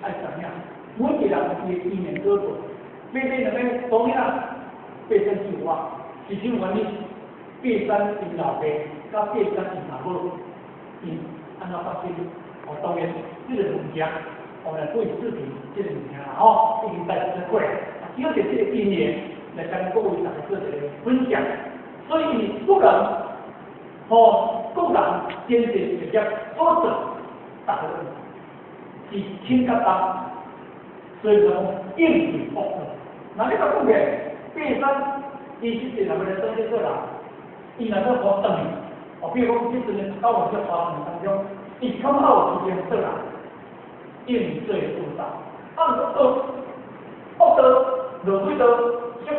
爱怎样？每一个人伊意念多多，每两个当然啦，八山计划是什么原因？八山因老爸，甲八山因老母，因安怎发生？哦，当然，这个物件，来对视频这个物件啦，已经在过来，只有这个因缘来跟各位大家做一个分享。所以个人，个人坚持直接做事，大家是轻甲重，所以讲应对复合。那你讲讲嘅，八山伊是人们来做这个啦，伊若要活动，比如讲这阵到我这华人当中，伊看到有时间做啦，应对不当，按说恶道、落水道、这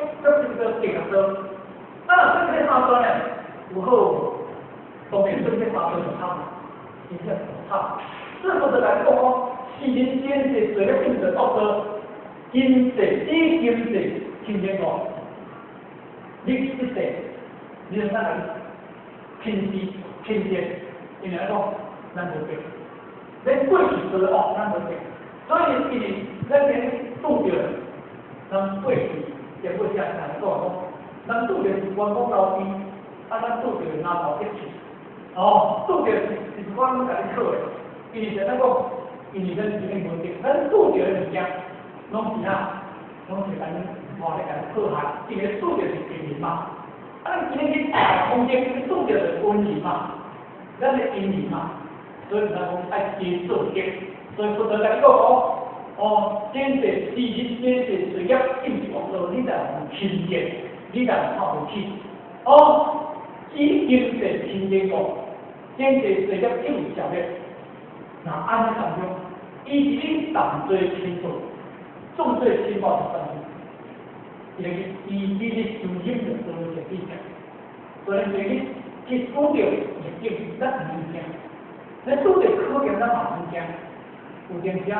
个定道。这些发端呢，以后当然这些发端有他，一定有他。是不是来讲哦？是人间是随了性的道德，经济、经济，听见过？你一世，你能来轻视、轻贱，因为来讲咱无对，连过去都咱无对，所以伊咱边拄着，咱过去也不像来讲。咱拄着是员工高低，咱拄着拿到一起，拄着是我们家己考的，因为咱讲，因为咱是个问题，咱拄着的物件，拢是啊，拢是咱话咧讲考下，因为拄着是因缘嘛，咱今日空间拄着是因缘嘛，咱是因缘嘛，所以咱讲爱接受嘅，所以不得来讲坚持事业，坚持事业，应付到你来亲见。你人靠不起，以经济经济讲，经济随着经济效率，那安尼当中，以及党罪轻重，重罪轻报的上面，因为以及的收入的多一些比较，所以呢，去讲到也经咱唔听，咱做的可能咱嘛唔听，有点听，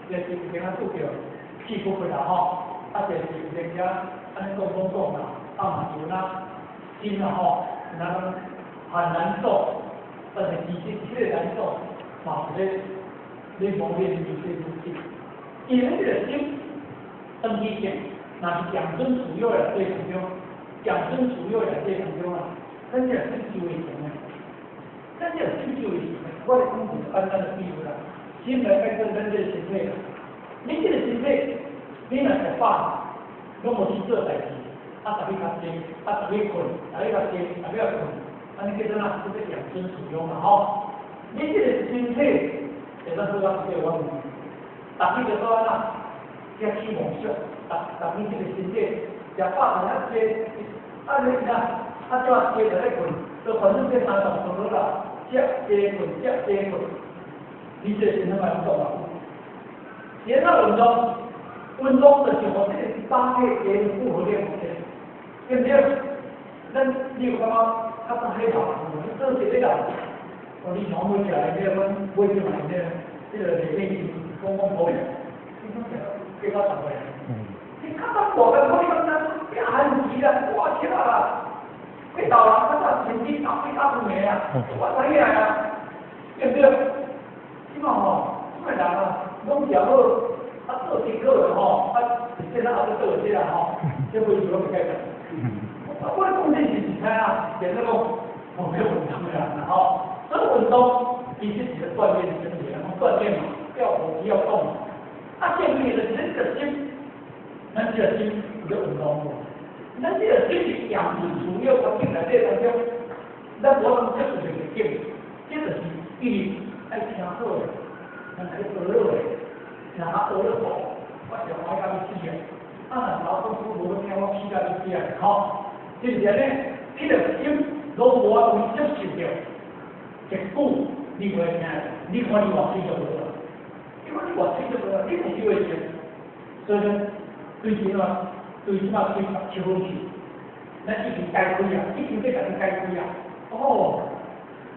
就是有点做着屁股回来就是有点听。安尼讲啦，嘛有啦，心人很难受，但是其实这个难受，是你磨练你这种心，因为这个心，登记点，那是养尊处优的这当中，养尊处优的这当中啊，咱这是最危险的，咱这是最危险的，我来讲就是简单的比喻啦，心来改变咱这个身体啦，你这个身体，你若食饱。拢无去做代志，逐日较济，逐日困，逐日较济，逐日较困，安尼叫做哪？叫做养尊处优嘛你这个身体会当做到这个问题，逐日就做哪？吃起梦想，逐日这个身体食饱就较济，尼呐，怎啊济就咧困，就反正这三种都好啦，食济困，食济困，你这身体嘛唔懂啊？其他运动。运动的时候，这个是搭配给复合练的，对不对？咱你有感觉较搭配好，你做这个，你想买起来，你要买去买这个里面公婆的，你讲这个什么呀？你看到我的朋友呢，也很急的，我天啊！快到了，他成绩大不没啊，我才来啊，对不对？希望这个人啊，拢讲好。做这个现在做这啦这会有改变。我的贡献是你看也是我没有文章的所以运动你自己的锻炼身体，然后锻炼嘛，要活要动嘛。建立了人的心，咱这个心有运动无？咱这个心是养尊处优环境内底当中，咱无能接触这个境，这就是伊爱听好的，咱爱学好的。然后学了好，我就爱甲你试啊。老公父母听我试甲你试是不是呢？这个心如果我接受着，结果你会听，你看你话听就无了，因为你话听就无了，你唔就会听。所以呢，对起码抽风气，咱已经解开啊，已经在甲你解开啊。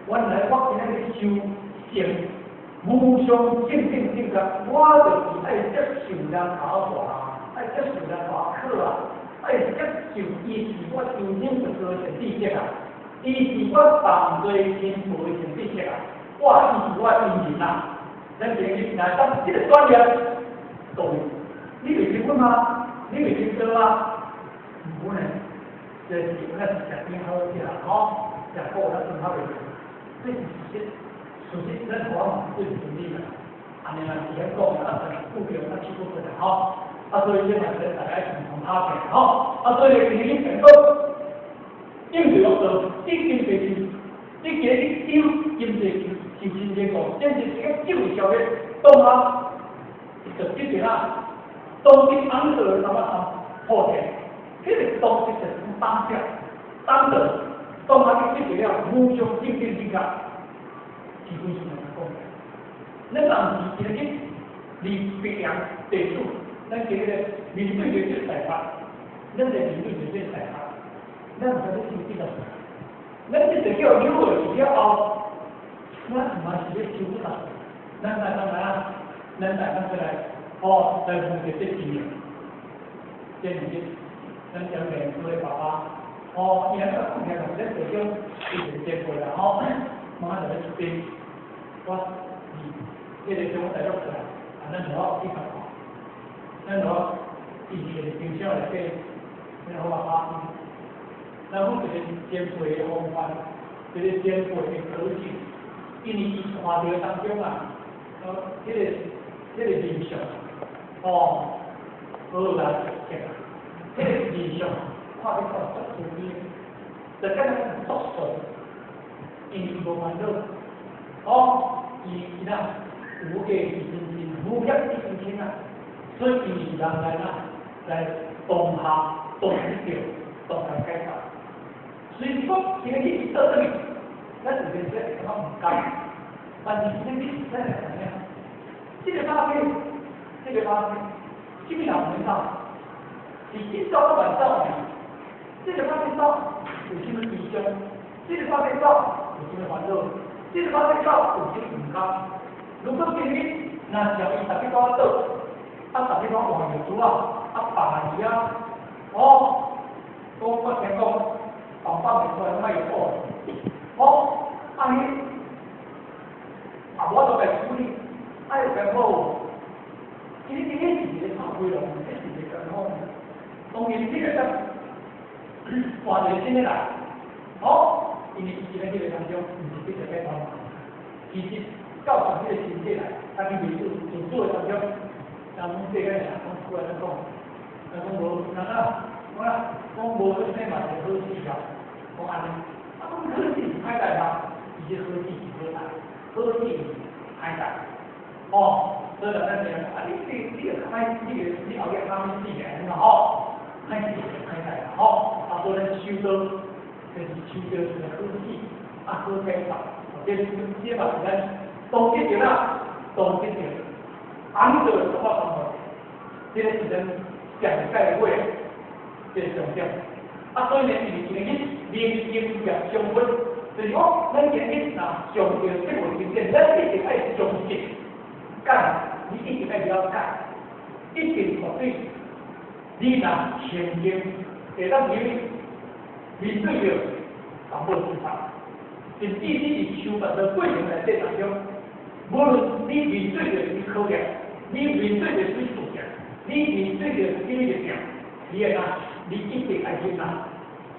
原来我今仔日修行。无上正觉，我就是爱接受人考大，爱接受人考啊，爱接受伊是我修行的高前知识啊，伊是我犯罪前辈前知识啊，我伊是我因缘啊，咱平日来当这个专业，各位，你未结婚吗？你未结婚吗？唔可能，就是咱食bien好啲啦，吼，食好咱真好袂，这是事实咱台湾最顺利啦。安尼啦，是遐讲啊，股票啊，起股票吼，所以这嘛是大家共同打拼吼，所以平日成功，应对到一经济收，你今日收经济收新结果，这是一个就业效率，懂吗？就这点啦，当今安德那么好的，这个东西是当下，当的，当他这个了，互相竞争之下，基本上来讲。咱人是今日离别人地处，咱今日面对着这大法，咱在面对着这大法，咱唔使去记得，咱这个叫了解了后，咱嘛是要修复啦。咱来啊，咱过来，来负责这经验，这物件，咱讲明做爸爸，伊两个讲起来，咱就叫一直接过来，马上就出兵，这个中大陆出来，咱就要去看看，咱就要以前的经销来给，然后啊，咱们这个减肥的方法，这个减肥的科技，因为伊看到当中啊，这个理想，好来讲，这个理想，看得到足出名，就跟咱足水，因为无烦恼，伊呐。无给一分钱，无一分钱啊！所以人来动下动一条，动来开发。所以说，今日到这里，咱有件事感觉唔甘，但是今日咱来怎样？这个发现，基本上没到，是一早到晚上，这个发现到有什么影响？这个发现到有什么烦恼？这个发现到有什么唔甘？如果今日那小伊特别多倒，特别多黄油猪啊，白鱼啊，我听讲，放袂出来，卖好，尼，我都来处理，有更好。今日是一个差规咯，这是一个更好。当然这个换成新的来，因为以前这个当中唔是这个改方法，其实。教场这个情节来，他去美术做当中，咱们这个人讲出来讲，无无这些嘛是好事啊，讲安尼，好事是歹代嘛，伊这好事是好代，好事是歹代，所以咱讲你个开，你后日他们自然啦，开始是歹代啦，所以咱收到，就是收到是好事，好开发，这嘛是咱。当这条啦，当这条，安德的话方法，这个是咱上界位，这个重点。所以呢，今日连经业相分，就是讲，咱今日上这个经验，咱一定爱相信，你一定爱了解，一定绝对，你若前经会当面对着淡薄市场，甚至你收办的过程内底当中。无论你面对着是考验，你面对着是事情，你面对着是经济上，你一定爱接纳。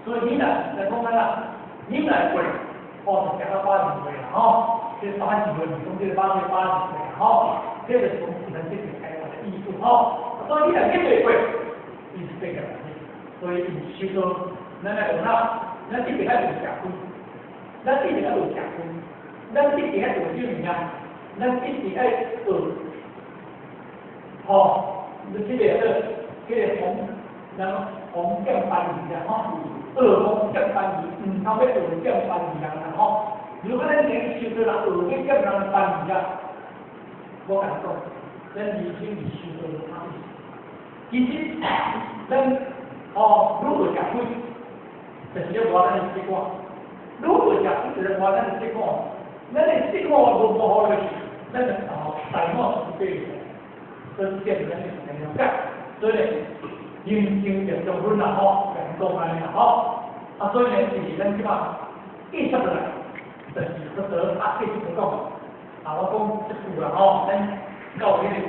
所以你来讲啦，你来过，讲到80岁啦，这80岁，从这个80岁啦，这个从咱这个开发的艺术，所以你来面对过，你是这个问题。所以你收到，咱来讲啦，咱一定爱有社会，咱一定爱有社会，咱一定爱有这物件。咱一定爱学，红剑翻译啦，红剑翻译，唔通要学剑翻译人啦，如果咱今日收到人学剑人翻译啊，我甲你讲，咱人生是收到差异。其实，咱如何吃亏，就是要活咱的习惯；如何吃亏，就是活咱的习惯。咱的习惯无好的。咱的大脑是对的，这是见人很了解，所以呢，人生就中分啦，人讲安尼啦，所以呢，是咱即嘛艺术来，就是说继续讲，啊，我讲一句啦吼，咱到迄个。